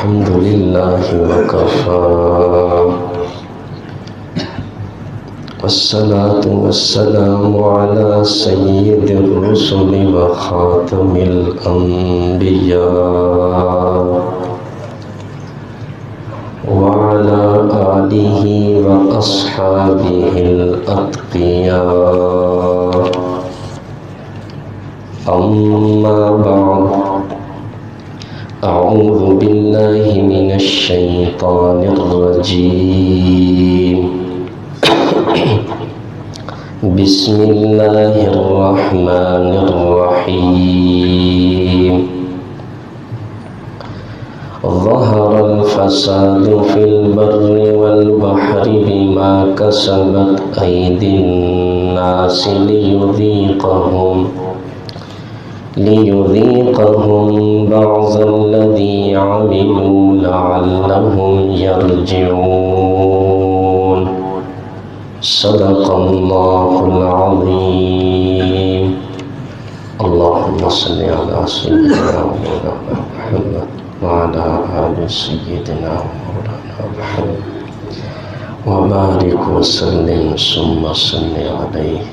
الحمد لله وكفى والصلاة والسلام على سيد الرسل وخاتم الأنبياء وعلى آله وأصحابه الأتقياء. أما بعد، أعوذ بالله من الشيطان الرجيم. بسم الله الرحمن الرحيم. ظهر الفساد في البر والبحر بما كسبت أيدي الناس ليذيقهم بعض الذي عملوا لعلهم يرجعون. صدق الله العظيم. اللهم صل على سيدنا مولانا محمد وعلى آل سيدنا مولانا محمد وبارك وسلم ثم صل عليه.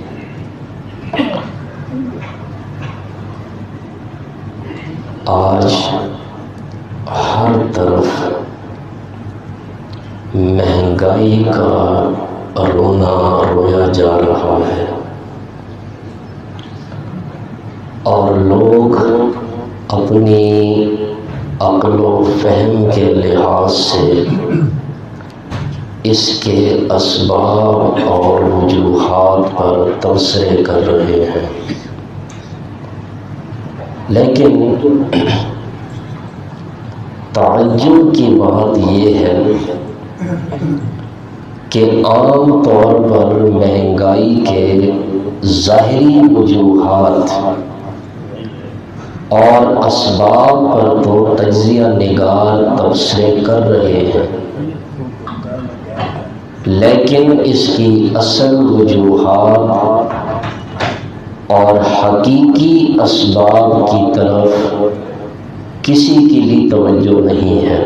آج ہر طرف مہنگائی کا رونا رویا جا رہا ہے اور لوگ اپنی عقل و فہم کے لحاظ سے اس کے اسباب اور وجوہات پر تبصرے کر رہے ہیں، لیکن تعجب کی بات یہ ہے کہ عام طور پر مہنگائی کے ظاہری وجوہات اور اسباب پر تو تجزیہ نگار تبصرے کر رہے ہیں، لیکن اس کی اصل وجوہات اور حقیقی اسباب کی طرف کسی کی بھی توجہ نہیں ہے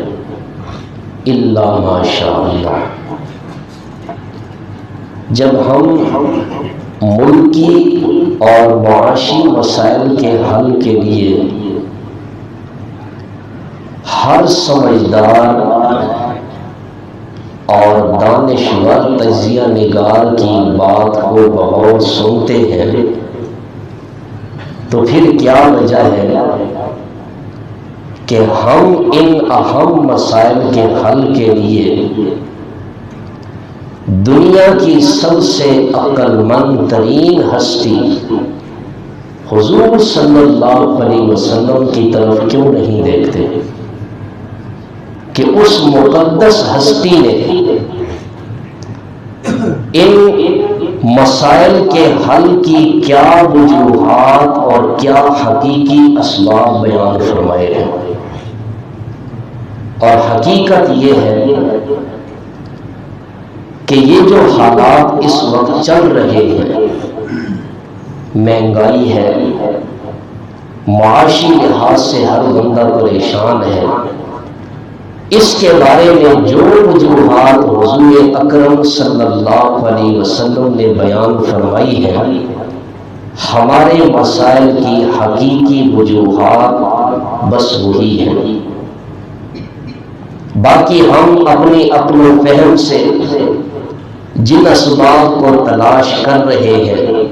الا ماشاء اللہ۔ جب ہم ملکی اور معاشی مسائل کے حل کے لیے ہر سمجھدار اور دانشور تجزیہ نگار کی بات کو بغور سنتے ہیں تو پھر کیا وجہ ہے کہ ہم ان اہم مسائل کے حل کے لیے دنیا کی سب سے عقل مند ترین ہستی حضور صلی اللہ علیہ وسلم کی طرف کیوں نہیں دیکھتے کہ اس مقدس ہستی نے ان مسائل کے حل کی کیا وجوہات اور کیا حقیقی اسباب بیان فرمائے ہیں۔ اور حقیقت یہ ہے کہ یہ جو حالات اس وقت چل رہے ہیں، مہنگائی ہے، معاشی لحاظ سے ہر بندہ پریشان ہے، اس کے بارے میں جو وجوہات حضور اکرم صلی اللہ علیہ وسلم نے بیان فرمائی ہے، ہمارے مسائل کی حقیقی وجوہات بس وہی ہیں۔ باقی ہم اپنی عقل و فہم سے جن اسباب کو تلاش کر رہے ہیں،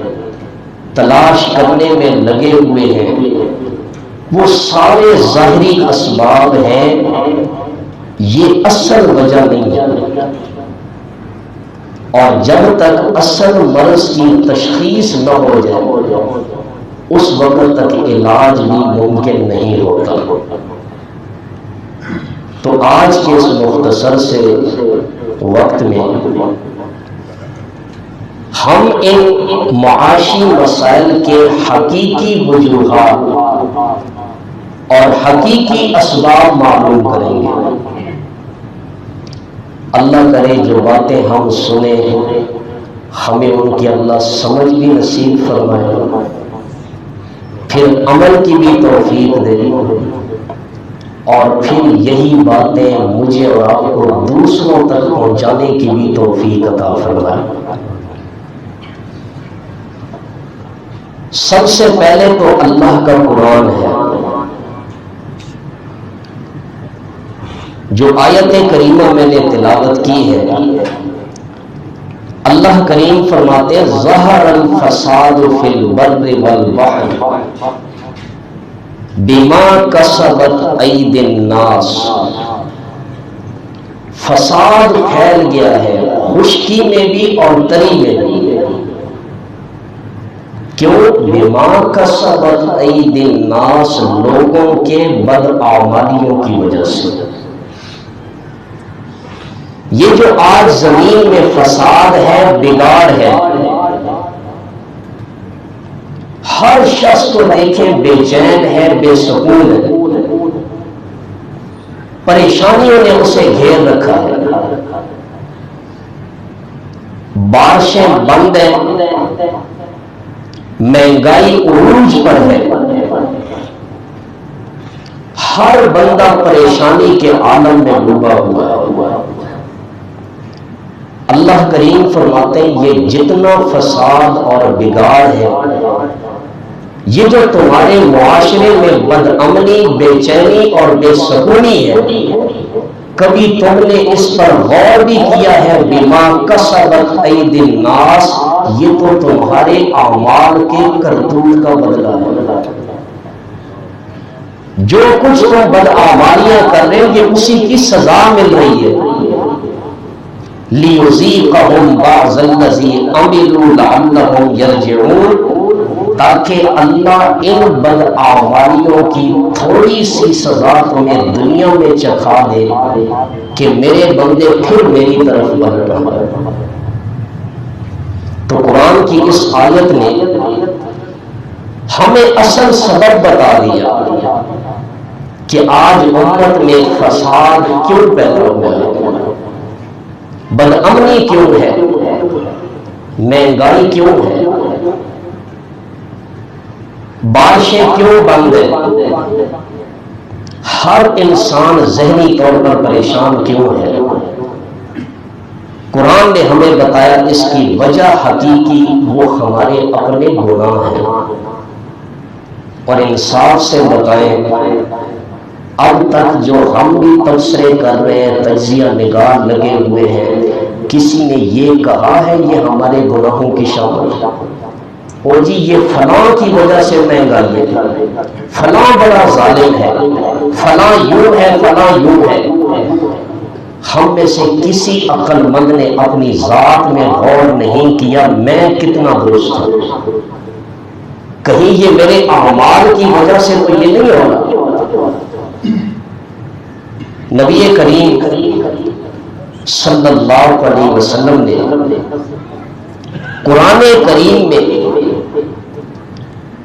تلاش کرنے میں لگے ہوئے ہیں، وہ سارے ظاہری اسباب ہیں، یہ اصل وجہ نہیں ہے۔ اور جب تک اصل مرض کی تشخیص نہ ہو جائے اس وقت تک علاج بھی ممکن نہیں ہوتا۔ تو آج کے اس مختصر سے وقت میں ہم ان معاشی مسائل کے حقیقی وجوہات اور حقیقی اسباب معلوم کریں گے۔ اللہ کرے جو باتیں ہم سنیں ہمیں ان کی اللہ سمجھ بھی نصیب فرمائے، پھر عمل کی بھی توفیق دے اور پھر یہی باتیں مجھے اور آپ کو دوسروں تک پہنچانے کی بھی توفیق عطا فرمائے۔ سب سے پہلے تو اللہ کا قرآن ہے، جو آیت کریمہ میں نے تلاوت کی ہے۔ اللہ کریم فرماتے ہیں ظہر الفساد فی البر والبحر بما کسبت ایدی الناس۔ فساد پھیل گیا ہے خشکی میں بھی اور تری میں بھی۔ کیوں؟ بما کسبت ایدی الناس، لوگوں کے بدعمالیوں کی وجہ سے۔ یہ جو آج زمین میں فساد ہے، بگاڑ ہے، ہر شخص کو دیکھیں بے چین ہے، بے سکون ہے، پریشانیوں نے اسے گھیر رکھا ہے۔ بارشیں بند ہیں، مہنگائی عروج پر ہے، ہر بندہ پریشانی کے عالم میں ڈوبا ہوا ہے۔ اللہ کریم فرماتے ہیں یہ جتنا فساد اور بگاڑ ہے، یہ جو تمہارے معاشرے میں بدامنی، بے چینی اور بے سکونی ہے، کبھی تم نے اس پر غور بھی کیا ہے؟ بما کسبت ایدی الناس، یہ تو تمہارے اعمال کے کرتوت کا بدلہ ہے۔ جو کچھ تم بدعمالیاں کر رہے ہو، یہ اسی کی سزا مل رہی ہے۔ لِيُذِيقَهُمْ بَعْضَ الَّذِي عَمِلُوا لَعَلَّهُمْ يَرْجِعُونَ، تاکہ اللہ ان بدعمالیوں کی تھوڑی سی سزا تمہیں دنیا میں چکھا دے کہ میرے بندے پھر میری طرف بڑھ رہا ہے۔ تو قرآن کی اس آیت نے ہمیں اصل سبب بتا دیا کہ آج امت میں فساد کیوں پیدا ہوا ہے، بدامنی کیوں ہے، مہنگائی کیوں ہے، بارشیں کیوں بند ہیں، ہر انسان ذہنی طور پر پریشان کیوں ہے۔ قرآن نے ہمیں بتایا اس کی وجہ حقیقی وہ ہمارے اپنے گناہ ہیں۔ اور انصاف سے بتائیں، اب تک جو ہم بھی تبصرے کر رہے ہیں، تجزیہ نگار لگے ہوئے ہیں، کسی نے یہ کہا ہے یہ ہمارے گناہوں کی شامل ہے؟ او جی یہ فلاں کی وجہ سے مہنگائی ہے، فلاں بڑا ظالم ہے، فلاں یوں ہے، فلاں یوں ہے۔ ہم میں سے کسی عقل مند نے اپنی ذات میں غور نہیں کیا میں کتنا درست ہوں، کہیں یہ میرے اعمال کی وجہ سے تو یہ نہیں ہوگا۔ نبی کریم صلی اللہ علیہ وسلم نے قرآن کریم میں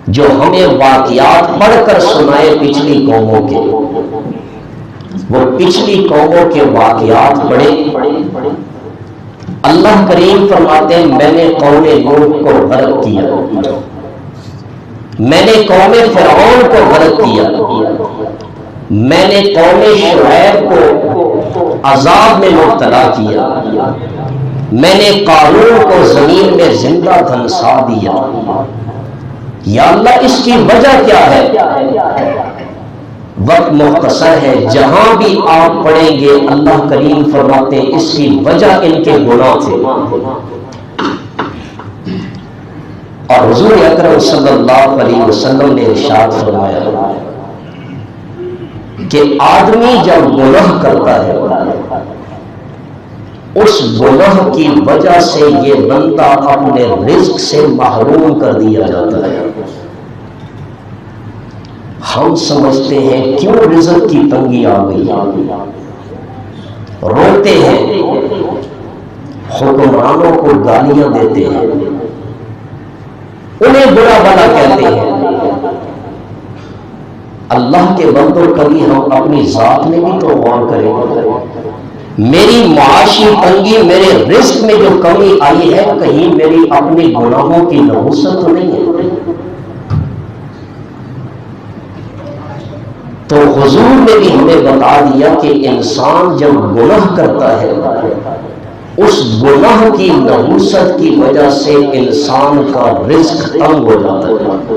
جو ہمیں واقعات پڑھ کر سنائے پچھلی قوموں کے، وہ پچھلی قوموں کے واقعات پڑھے۔ اللہ کریم فرماتے ہیں میں نے قوم نوح کو غرق کیا، میں نے قوم فرعون کو غرق کیا، میں نے قوم شعیب کو عذاب میں مبتلا کیا، میں نے قارون کو زمین میں زندہ دھنسا دیا۔ یا اللہ اس کی وجہ کیا ہے؟ وقت مختصر ہے، جہاں بھی آپ پڑھیں گے اللہ کریم فرماتے ہیں اس کی وجہ ان کے گناہ تھے۔ اور حضور اکرم صلی اللہ علیہ وسلم نے ارشاد فرمایا کہ آدمی جب گناہ کرتا ہے اس گناہ کی وجہ سے یہ بندہ اپنے رزق سے محروم کر دیا جاتا ہے۔ ہم سمجھتے ہیں کیوں رزق کی تنگی آ گئی، روتے ہیں، حکمرانوں کو گالیاں دیتے ہیں، انہیں برا بھلا کہتے ہیں۔ اللہ کے بندوں کبھی ہم اپنی ذات میں بھی تو غور کریں، میری معاشی تنگی، میرے رزق میں جو کمی آئی ہے کہیں میری اپنے گناہوں کی نحوست تو نہیں ہے؟ تو حضور نے بھی ہمیں بتا دیا کہ انسان جب گناہ کرتا ہے اس گناہ کی نحوست کی وجہ سے انسان کا رزق تنگ ہو جاتا ہے،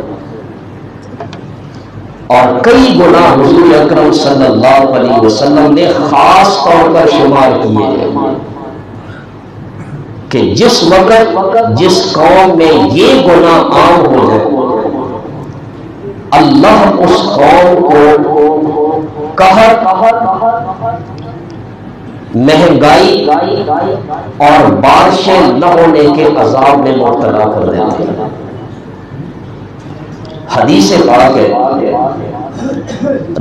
اور کئی گناہ حضور اکرم صلی اللہ علیہ وسلم نے خاص طور پر شمار کیے ہیں کہ جس وقت جس قوم میں یہ گناہ عام ہو جائے اللہ اس قوم کو قحط، مہنگائی اور بارشیں نہ ہونے کے عذاب میں مبتلا کر دیتے ہیں۔ حدیث پاک ہے،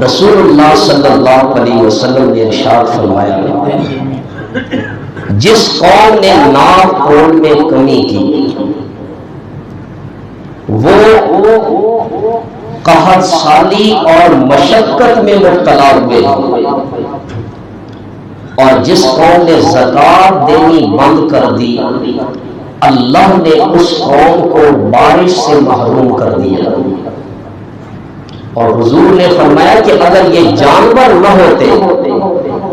رسول اللہ صلی اللہ علیہ وسلم نے ارشاد فرمایا جس قوم نے ناپ تول میں کمی کی وہ قحط سالی اور مشقت میں مبتلا ہوئے، اور جس قوم نے زکات دینی بند کر دی اللہ نے اس قوم کو بارش سے محروم کر دیا۔ اور حضور نے فرمایا کہ اگر یہ جانور نہ ہوتے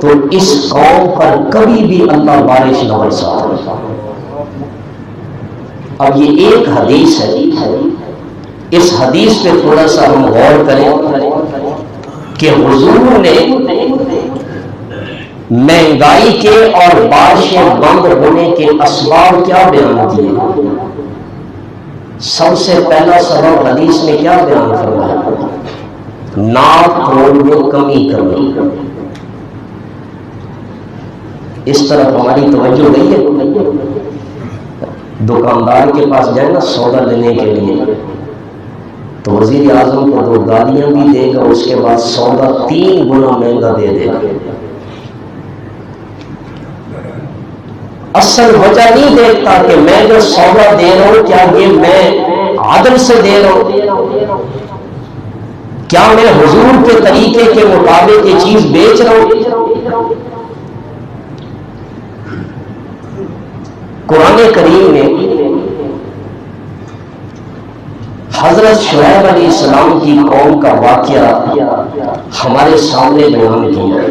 تو اس قوم پر کبھی بھی اللہ بارش نہ برساتا۔ اب یہ ایک حدیث ہے، اس حدیث پہ تھوڑا سا ہم غور کریں کہ حضور نے مہنگائی کے اور بارشیں بند ہونے کے اسباب کیا بیان کیے۔ سب سے پہلا سبب حدیث میں کیا بیان فرمایا؟ ناپ تول میں کمی کرنی۔ اس طرف ہماری توجہ نہیں ہے۔ دکاندار کے پاس جائے نا سودا لینے کے لیے تو وزیر اعظم کو 2 گالیاں بھی دے گا، اس کے بعد سودا 3 گنا مہنگا دے دے گا۔ اصل وجہ نہیں دیکھتا کہ میں جو سودا دے رہا ہوں کیا یہ میں عدل سے دے رہا ہوں، کیا میں حضور کے طریقے کے مطابق یہ چیز بیچ رہا ہوں۔ قرآن کریم نے حضرت شعیب علیہ السلام کی قوم کا واقعہ ہمارے سامنے بیان کیا ہے،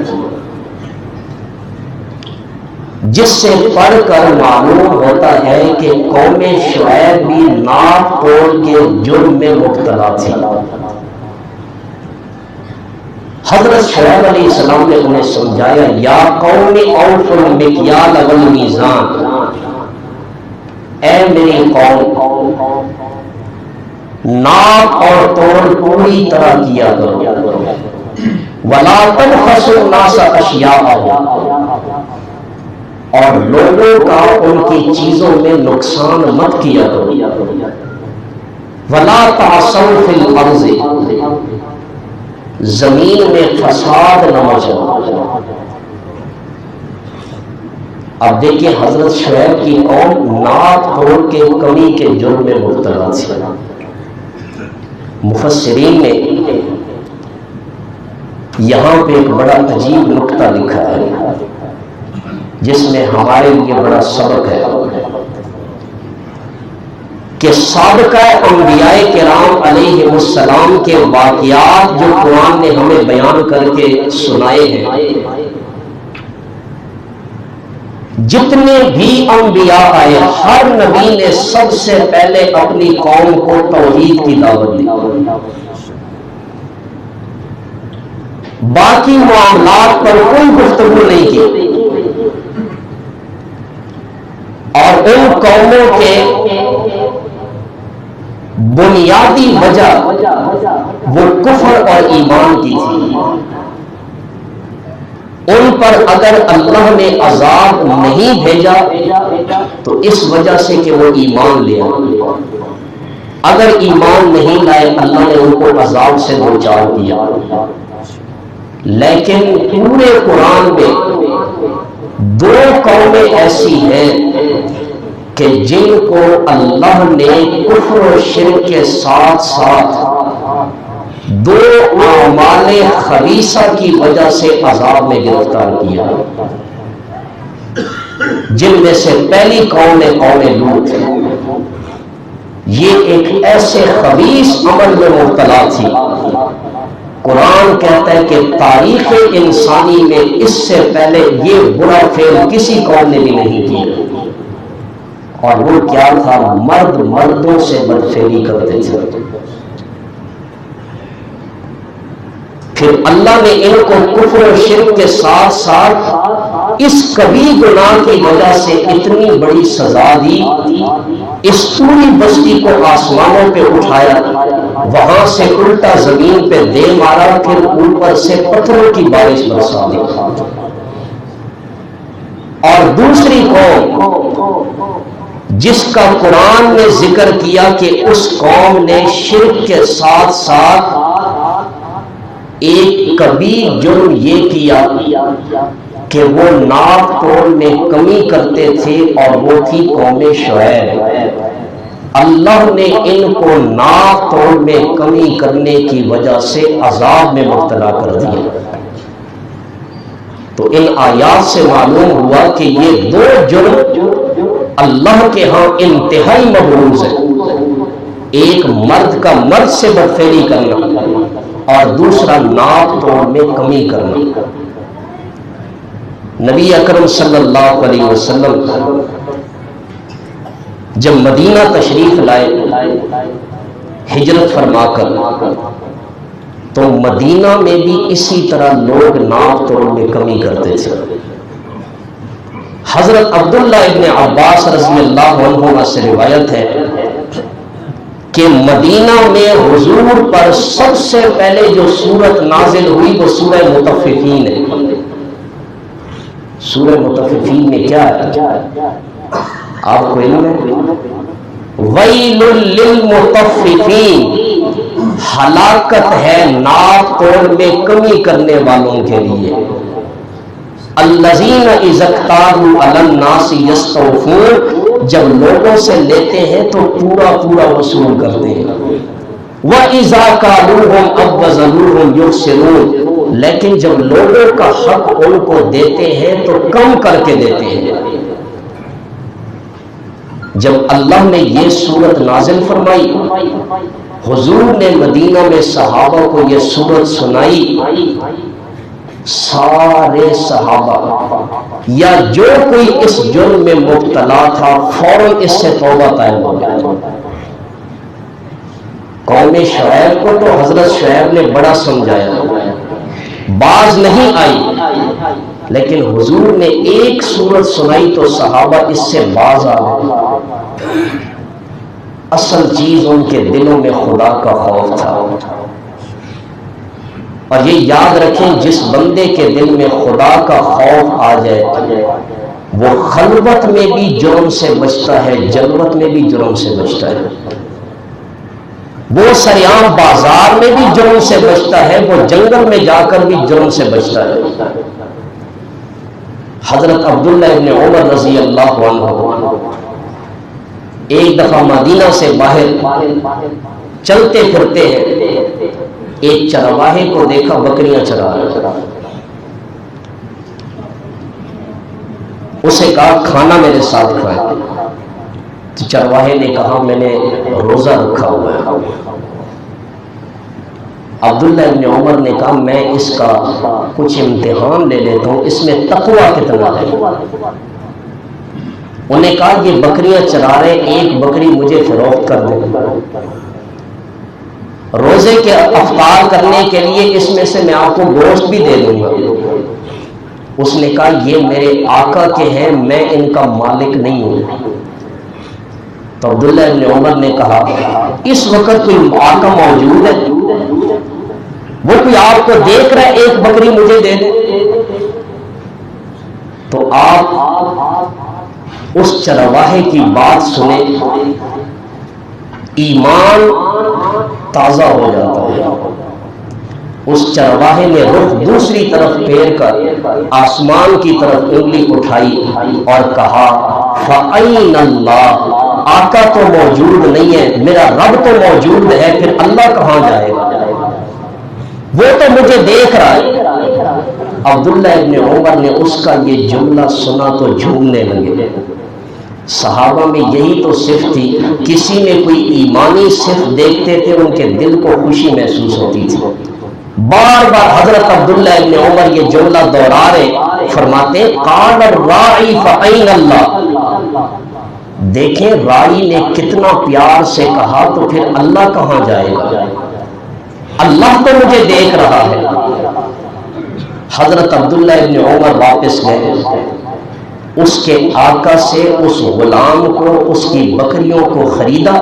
جس سے پڑھ کر معلوم ہوتا ہے کہ قوم شعیب بھی ناپ تول کے جرم میں مبتلا تھی۔ حضرت شعیب علیہ السلام نے انہیں سمجھایا یا قوم اوفوا المکیال والمیزان، اے میری قوم ناپ اور تول پوری طرح کیا کرو، ولا تبخسوا الناس اشیاءهم، اور لوگوں کا ان کی چیزوں میں نقصان مت کیا کرو، ولا تعصوا فی الارض، زمین میں فساد نہ مچاؤ۔ اب دیکھیں حضرت شعیب کی قوم ناپ تول کے کمی کے جرم میں مبتلا تھی۔ مفسرین نے یہاں پہ ایک بڑا عجیب نکتہ لکھا ہے جس میں ہمارے لیے بڑا سبق ہے کہ سابقہ انبیاء کرام علیہ السلام کے واقعات جو قرآن نے ہمیں بیان کر کے سنائے ہیں، جتنے بھی انبیاء آئے ہر نبی نے سب سے پہلے اپنی قوم کو توحید کی دعوت دی، باقی معاملات پر کوئی گفتگو نہیں کی، اور ان قوموں کے بنیادی وجہ وہ کفر اور ایمان کی تھی۔ ان پر اگر اللہ نے عذاب نہیں بھیجا تو اس وجہ سے کہ وہ ایمان لے آئے، اگر ایمان نہیں لائے اللہ نے ان کو عذاب سے دوچار کیا۔ لیکن پورے قرآن میں 2 قومیں ایسی ہیں کہ جن کو اللہ نے کفر و شرک کے ساتھ ساتھ 2 اعمال خبیثہ کی وجہ سے عذاب میں گرفتار کیا، جن میں سے پہلی قوم قوم لوط ہے۔ یہ ایک ایسے خبیث عمل میں مبتلا تھی قرآن کہتا ہے کہ تاریخ انسانی میں اس سے پہلے یہ برا فعل کسی قوم نے بھی نہیں کیا، اور وہ کیا تھا؟ مرد مردوں سے بدفعلی کرتے تھے۔ پھر اللہ نے ان کو کفر و شرک کے ساتھ ساتھ اس کبھی گناہ کی وجہ سے اتنی بڑی سزا دی، اس پوری بستی کو آسمانوں پہ اٹھایا، وہاں سے الٹا زمین پہ دے مارا، پھر اوپر سے پتھروں کی بارش برسا دی۔ اور دوسری قوم جس کا قرآن نے ذکر کیا کہ اس قوم نے شرک کے ساتھ ساتھ ایک کبھی جرم یہ کیا کہ وہ ناپ توڑ میں کمی کرتے تھے، اور وہ تھی قوم شعیب۔ اللہ نے ان کو ناپ توڑ میں کمی کرنے کی وجہ سے عذاب میں مبتلا کر دیا۔ تو ان آیات سے معلوم ہوا کہ یہ دو جرم اللہ کے ہاں انتہائی مبروز ہے، ایک مرد کا مرد سے بدفعلی کرنا اور دوسرا ناپ توڑ میں کمی کرنا۔ نبی اکرم صلی اللہ علیہ وسلم جب مدینہ تشریف لائے ہجرت فرما کر، تو مدینہ میں بھی اسی طرح لوگ ناپ توڑ میں کمی کرتے تھے۔ حضرت عبداللہ ابن عباس رضی اللہ عنہما سے روایت ہے کہ مدینہ میں حضور پر سب سے پہلے جو سورت نازل ہوئی وہ سورہ مطففین ہے۔ سورہ مطففین میں کیا ہے آپ کو علم ہے؟ ویل للمطففین، ہلاکت ہے ناپ توڑ میں کمی کرنے والوں کے لیے۔ الذین اذا اکتالوا علی الناس یستوفون، جب لوگوں سے لیتے ہیں تو پورا پورا وصول کرتے ہیں۔ وَإِذَا كَالُوهُمْ أَوْ وَزَنُوهُمْ يُخْسِرُونَ، لیکن جب لوگوں کا حق ان کو دیتے ہیں تو کم کر کے دیتے ہیں۔ جب اللہ نے یہ سورت نازل فرمائی، حضور نے مدینہ میں صحابہ کو یہ سورت سنائی، سارے صحابہ یا جو کوئی اس جرم میں مبتلا تھا فوراً اس سے توبہ طائب ہو گیا۔ قوم شعیب کو تو حضرت شعیب نے بڑا سمجھایا، باز نہیں آئی، لیکن حضور نے ایک سورت سنائی تو صحابہ اس سے باز آ گئے۔ اصل چیز ان کے دلوں میں خدا کا خوف تھا۔ اور یہ یاد رکھیں، جس بندے کے دل میں خدا کا خوف آ جائے وہ خلوت میں بھی جرم سے بچتا ہے، جلوت میں بھی جرم سے بچتا ہے، وہ سریعام بازار میں بھی جرم سے بچتا ہے، وہ جنگل میں جا کر بھی جرم سے بچتا ہے۔ حضرت عبداللہ ابن عمر رضی اللہ عنہ ایک دفعہ مدینہ سے باہر چلتے پھرتے ہیں، ایک چرواہے کو دیکھا بکریاں چرا رہا، اسے کہا کھانا میرے ساتھ کھائے، تو چرواہے نے کہا میں نے روزہ رکھا ہوا ہے۔ عبداللہ ابن عمر نے کہا میں اس کا کچھ امتحان لے لیتا ہوں، اس میں تقویٰ کتنا ہے۔ انہوں نے کہا یہ بکریاں چرا رہے، ایک بکری مجھے فروخت کر دیں، روزے کے افطار کرنے کے لیے اس میں سے میں آپ کو گوشت بھی دے دوں گا۔ اس نے کہا یہ میرے آقا کے ہیں، میں ان کا مالک نہیں ہوں۔ تو عبداللہ ابن عمر نے کہا اس وقت کوئی آقا موجود ہے، وہ کوئی آپ کو دیکھ رہا ہے، ایک بکری مجھے دے دے۔ تو آپ اس چرواہے کی بات سنیں، ایمان تازہ ہو جاتا ہے۔ اس چرواہے نے رخ دوسری طرف پھیر کر آسمان کی طرف انگلی اٹھائی اور کہا فَأَيْنَ اللَّهُ، آقا تو موجود نہیں ہے، میرا رب تو موجود ہے، پھر اللہ کہاں جائے گا، وہ تو مجھے دیکھ رہا ہے۔ عبداللہ ابن عمر نے اس کا یہ جملہ سنا تو جھومنے لگے۔ صحابہ میں یہی تو صفت تھی، کسی میں کوئی ایمانی صفت دیکھتے تھے ان کے دل کو خوشی محسوس ہوتی تھی۔ بار بار حضرت عبداللہ ابن عمر یہ جملہ دوہرا رہے، فرماتے قال الراعی فأین اللہ، دیکھیں راعی نے کتنا پیار سے کہا تو پھر اللہ کہاں جائے گا؟ اللہ تو مجھے دیکھ رہا ہے۔ حضرت عبداللہ ابن عمر واپس گئے، اس کے آقا سے اس غلام کو، اس کی بکریوں کو خریدا،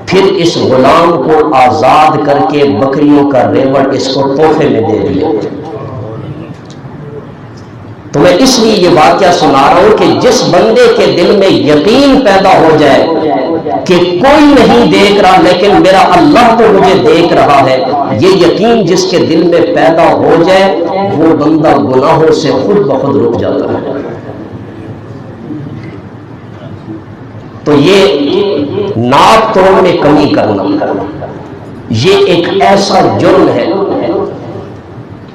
پھر اس غلام کو آزاد کر کے بکریوں کا ریوڑ اس کو تحفے میں دے دیا۔ تو میں اس لیے یہ واقعہ سنا رہا ہوں کہ جس بندے کے دل میں یقین پیدا ہو جائے کہ کوئی نہیں دیکھ رہا لیکن میرا اللہ تو مجھے دیکھ رہا ہے، یہ یقین جس کے دل میں پیدا ہو جائے وہ بندہ گناہوں سے خود بخود رک جاتا ہے۔ تو یہ ناک توڑ میں کمی کرنا یہ ایک ایسا جرم ہے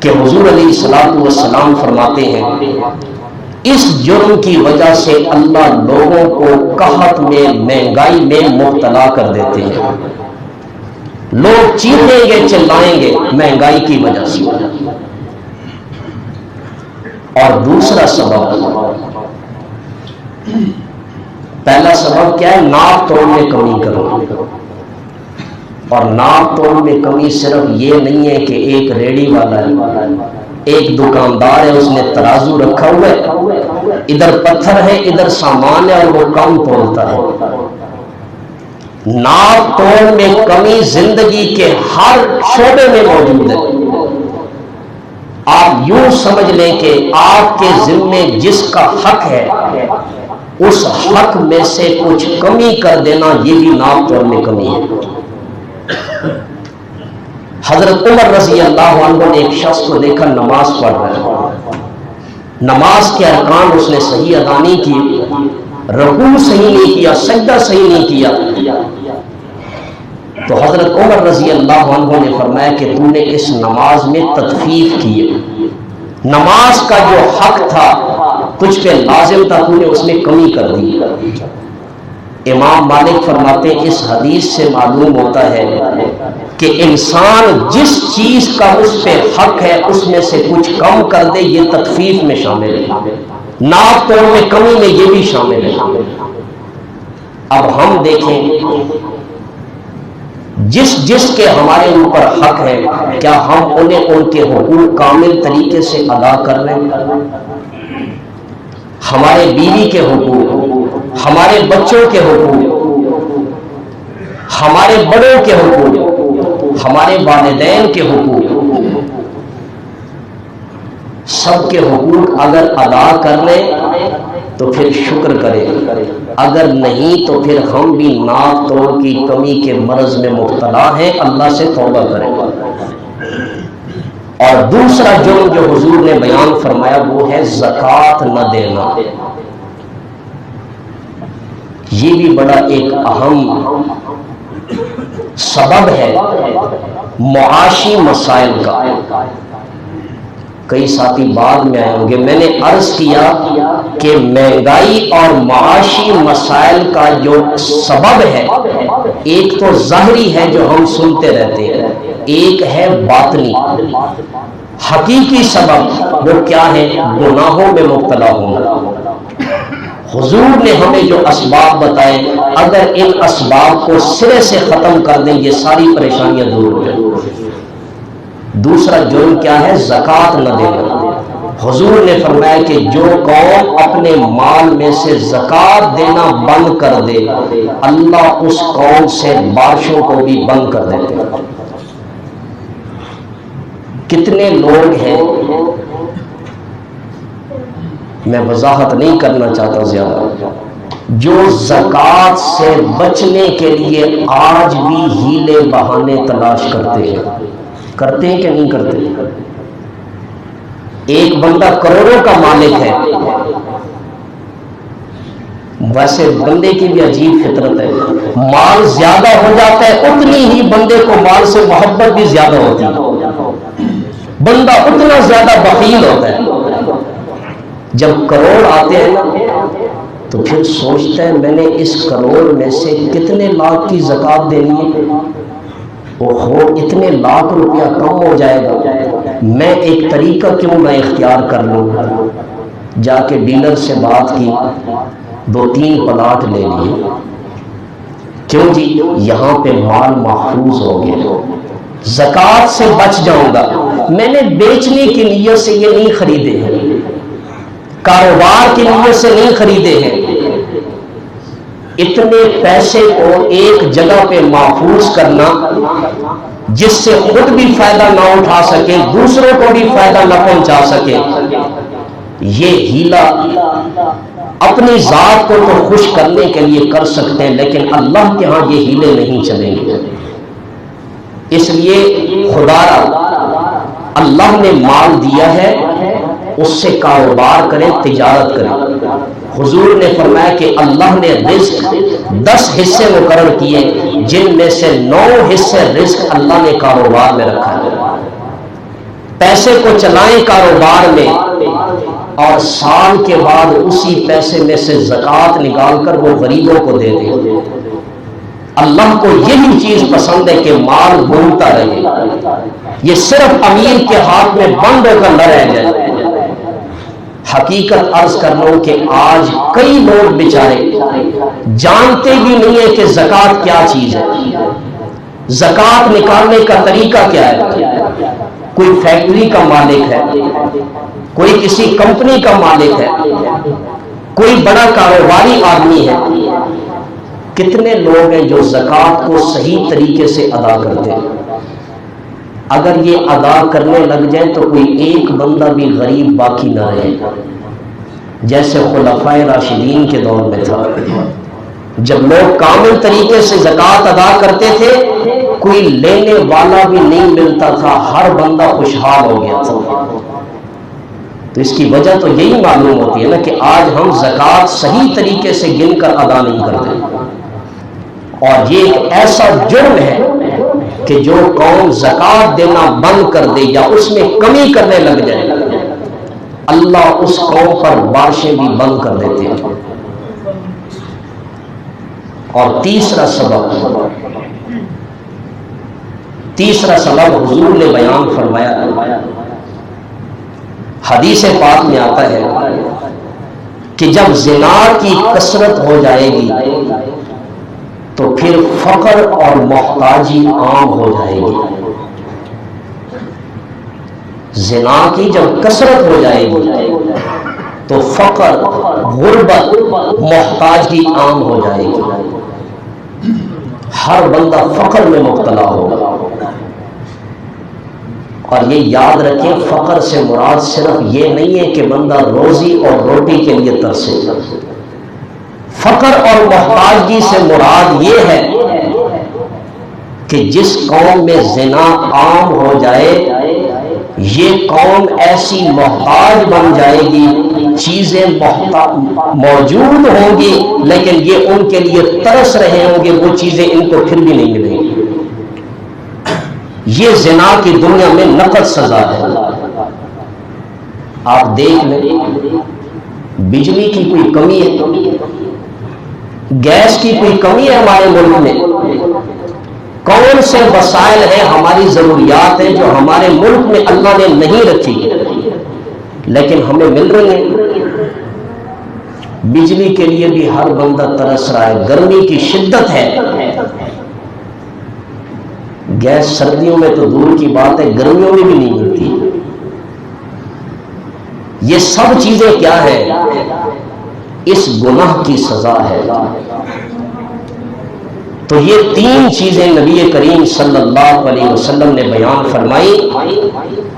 کہ حضور علیہ الصلوۃ والسلام فرماتے ہیں اس جرم کی وجہ سے اللہ لوگوں کو قحط میں، مہنگائی میں مبتلا کر دیتے ہیں۔ لوگ چیخیں گے، چلائیں گے مہنگائی کی وجہ سے۔ اور دوسرا سبب، پہلا سبب کیا ہے؟ ناپ توڑ میں کمی کرو۔ اور ناپ توڑ میں کمی صرف یہ نہیں ہے کہ ایک ریڑھی والا ہے، ایک دکاندار ہے، اس نے ترازو رکھا ہوا ہے، ادھر پتھر ہے ادھر سامان ہے اور وہ کم تولتا ہے۔ ناپ توڑ میں کمی زندگی کے ہر شعبے میں موجود ہے۔ آپ یوں سمجھ لیں کہ آپ کے ذمے جس کا حق ہے اس حق میں سے کچھ کمی کر دینا یہ بھی ناپ توڑ میں کمی ہے۔ حضرت عمر رضی اللہ عنہ نے ایک شخص کو دیکھا نماز پڑھ رہا ہے، نماز کے ارکان اس نے صحیح ادا نہیں کی، رکوع صحیح نہیں کیا، سجدہ صحیح نہیں کیا، تو حضرت عمر رضی اللہ عنہ نے فرمایا کہ تو نے اس نماز میں تطفیف کی ہے، نماز کا جو حق تھا تجھ پہ لازم تھا تو نے اس میں کمی کر دی۔ امام مالک فرماتے ہیں اس حدیث سے معلوم ہوتا ہے کہ انسان جس چیز کا اس پہ حق ہے اس میں سے کچھ کم کر دے یہ تخفیف میں شامل ہے، ناپ توڑ میں کمی میں یہ بھی شامل ہے۔ اب ہم دیکھیں جس کے ہمارے اوپر حق ہے کیا ہم انہیں ان کے حقوق کامل طریقے سے ادا کر لیں؟ ہمارے بیوی کے حقوق، ہمارے بچوں کے حقوق، ہمارے بڑوں کے حقوق، ہمارے والدین کے حقوق، سب کے حقوق اگر ادا کر لیں تو پھر شکر کریں، اگر نہیں تو پھر ہم بھی ناپ توڑ کی کمی کے مرض میں مبتلا ہیں، اللہ سے توبہ کریں۔ اور دوسرا جرم جو حضور نے بیان فرمایا وہ ہے زکوٰۃ نہ دینا۔ یہ بھی بڑا ایک اہم سبب ہے معاشی مسائل کا۔ کئی ساتھی بعد میں آئیں گے، میں نے عرض کیا کہ مہنگائی اور معاشی مسائل کا جو سبب ہے ایک تو ظاہری ہے جو ہم سنتے رہتے ہیں، ایک ہے باطنی حقیقی سبب، وہ کیا ہے؟ گناہوں میں مبتلا ہونا۔ حضور نے ہمیں جو اسباب بتائے اگر ان اسباب کو سرے سے ختم کر دیں یہ ساری پریشانیاں دور ہو جائیں۔ دوسرا جرم کیا ہے؟ زکوٰۃ نہ دینا۔ حضور نے فرمایا کہ جو قوم اپنے مال میں سے زکوٰۃ دینا بند کر دے اللہ اس قوم سے بارشوں کو بھی بند کر دیتے ہیں۔ کتنے لوگ ہیں، میں وضاحت نہیں کرنا چاہتا زیادہ، جو زکوٰۃ سے بچنے کے لیے آج بھی ہیلے بہانے تلاش کرتے ہیں کہ نہیں کرتے؟ ایک بندہ کروڑوں کا مالک ہے، ویسے بندے کی بھی عجیب فطرت ہے، مال زیادہ ہو جاتا ہے اتنی ہی بندے کو مال سے محبت بھی زیادہ ہوتی ہے، بندہ اتنا زیادہ بخیل ہوتا ہے۔ جب کروڑ آتے ہیں تو پھر سوچتا ہے میں نے اس کروڑ میں سے کتنے لاکھ کی زکوٰۃ دینی ہے، اوہو اتنے لاکھ روپیہ کم ہو جائے گا، میں ایک طریقہ کیوں نہ اختیار کر لوں۔ جا کے ڈیلر سے بات کی، 2-3 پلاٹ لے لیے۔ کیوں جی؟ یہاں پہ مال محفوظ ہو گیا، زکوٰۃ سے بچ جاؤں گا۔ میں نے بیچنے کی نیت سے یہ نہیں خریدے ہیں، کاروبار کی نیت سے نہیں خریدے ہیں۔ اتنے پیسے کو ایک جگہ پہ محفوظ کرنا جس سے خود بھی فائدہ نہ اٹھا سکے، دوسروں کو بھی فائدہ نہ پہنچا سکے، یہ ہیلا اپنی ذات کو تو خوش کرنے کے لیے کر سکتے ہیں، لیکن اللہ کے ہاں یہ ہیلے نہیں چلیں گے۔ اس لیے خدا اللہ نے مال دیا ہے، اس سے کاروبار کریں، تجارت کریں۔ حضور نے فرمایا کہ اللہ نے رزق 10 حصے مقرر کیے، جن میں سے 9 حصے رزق اللہ نے کاروبار میں رکھا ہے۔ پیسے کو چلائیں کاروبار میں، اور سال کے بعد اسی پیسے میں سے زکوٰۃ نکال کر وہ غریبوں کو دے دیں۔ اللہ کو یہی چیز پسند ہے کہ مال گھومتا رہے، یہ صرف امیر کے ہاتھ میں بند ہو کر نہ رہ جائے۔ حقیقت عرض کر لوں کہ آج کئی لوگ بیچارے جانتے بھی نہیں ہیں کہ زکوٰۃ کیا چیز ہے، زکوٰۃ نکالنے کا طریقہ کیا ہے۔ کوئی فیکٹری کا مالک ہے، کوئی کسی کمپنی کا مالک ہے، کوئی بڑا کاروباری آدمی ہے، کتنے لوگ ہیں جو زکوٰۃ کو صحیح طریقے سے ادا کرتے ہیں؟ اگر یہ ادا کرنے لگ جائیں تو کوئی ایک بندہ بھی غریب باقی نہ رہے، جیسے خلفائے راشدین کے دور میں تھا۔ جب لوگ کامل طریقے سے زکوٰۃ ادا کرتے تھے، کوئی لینے والا بھی نہیں ملتا تھا، ہر بندہ خوشحال ہو گیا تھا۔ تو اس کی وجہ تو یہی معلوم ہوتی ہے نا کہ آج ہم زکوٰۃ صحیح طریقے سے گن کر ادا نہیں کرتے، اور یہ ایک ایسا جرم ہے کہ جو قوم زکوٰۃ دینا بند کر دے یا اس میں کمی کرنے لگ جائے، اللہ اس قوم پر بارشیں بھی بند کر دیتے ہیں۔ اور تیسرا سبب حضور نے بیان فرمایا، حدیث پاک میں آتا ہے کہ جب زنا کی کثرت ہو جائے گی تو پھر فقر اور محتاجی عام ہو جائے گی۔ زنا کی جب کثرت ہو جائے گی تو فقر، غربت، محتاجی عام ہو جائے گی، ہر بندہ فقر میں مبتلا ہوگا۔ اور یہ یاد رکھیں، فقر سے مراد صرف یہ نہیں ہے کہ بندہ روزی اور روٹی کے لیے ترسے، فقر اور محتاجی سے مراد یہ ہے کہ جس قوم میں زنا عام ہو جائے، یہ قوم ایسی محتاج بن جائے گی، چیزیں موجود ہوں گی لیکن یہ ان کے لیے ترس رہے ہوں گے، وہ چیزیں ان کو پھر بھی نہیں ملیں گی۔ یہ زنا کی دنیا میں نقد سزا ہے۔ آپ دیکھ لیں، بجلی کی کوئی کمی ہے، گیس کی کوئی کمی ہے ہمارے ملک میں؟ کون سے وسائل ہیں، ہماری ضروریات ہیں جو ہمارے ملک میں اللہ نے نہیں رکھی لیکن ہمیں مل رہی ہیں؟ بجلی کے لیے بھی ہر بندہ ترس رہا ہے، گرمی کی شدت ہے، گیس سردیوں میں تو دور کی بات ہے، گرمیوں میں بھی نہیں ملتی۔ یہ سب چیزیں کیا ہے؟ اس گناہ کی سزا ہے۔ تو یہ 3 چیزیں نبی کریم صلی اللہ علیہ وسلم نے بیان فرمائی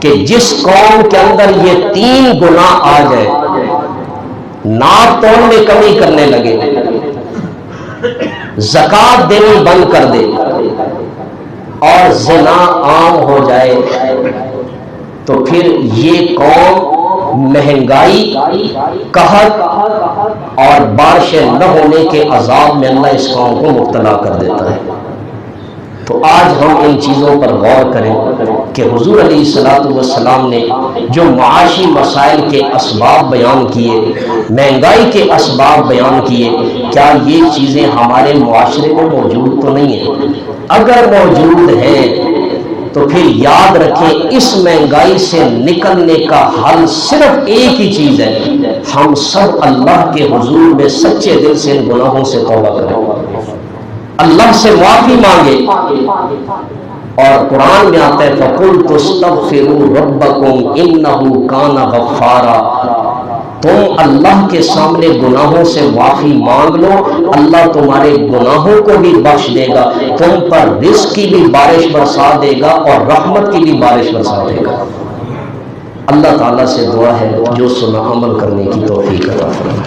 کہ جس قوم کے اندر یہ 3 گناہ آ جائے، ناپ تول میں کمی کرنے لگے، زکوٰۃ دینی بند کر دے اور زنا عام ہو جائے، تو پھر یہ قوم مہنگائی، قحط اور بارشیں نہ ہونے کے عذاب میں اللہ اس قوم کو مبتلا کر دیتا ہے۔ تو آج ہم ان چیزوں پر غور کریں کہ حضور علیہ الصلوۃ والسلام نے جو معاشی مسائل کے اسباب بیان کیے، مہنگائی کے اسباب بیان کیے، کیا یہ چیزیں ہمارے معاشرے میں موجود تو نہیں ہیں؟ اگر موجود ہیں تو پھر یاد رکھیں اس مہنگائی سے نکلنے کا حل صرف ایک ہی چیز ہے، ہم سب اللہ کے حضور میں سچے دل سے ان گناہوں سے توبہ کریں، اللہ سے معافی مانگے۔ اور قرآن میں آتا ہے فَقُلْتُ اسْتَغْفِرُوا رَبَّكُمْ إِنَّهُ كَانَ غَفَّارًا، تم اللہ کے سامنے گناہوں سے معافی مانگ لو، اللہ تمہارے گناہوں کو بھی بخش دے گا، تم پر رزق کی بھی بارش برسا دے گا اور رحمت کی بھی بارش برسا دے گا۔ اللہ تعالیٰ سے دعا ہے جو سنا عمل کرنے کی توفیق عطا فرمائے۔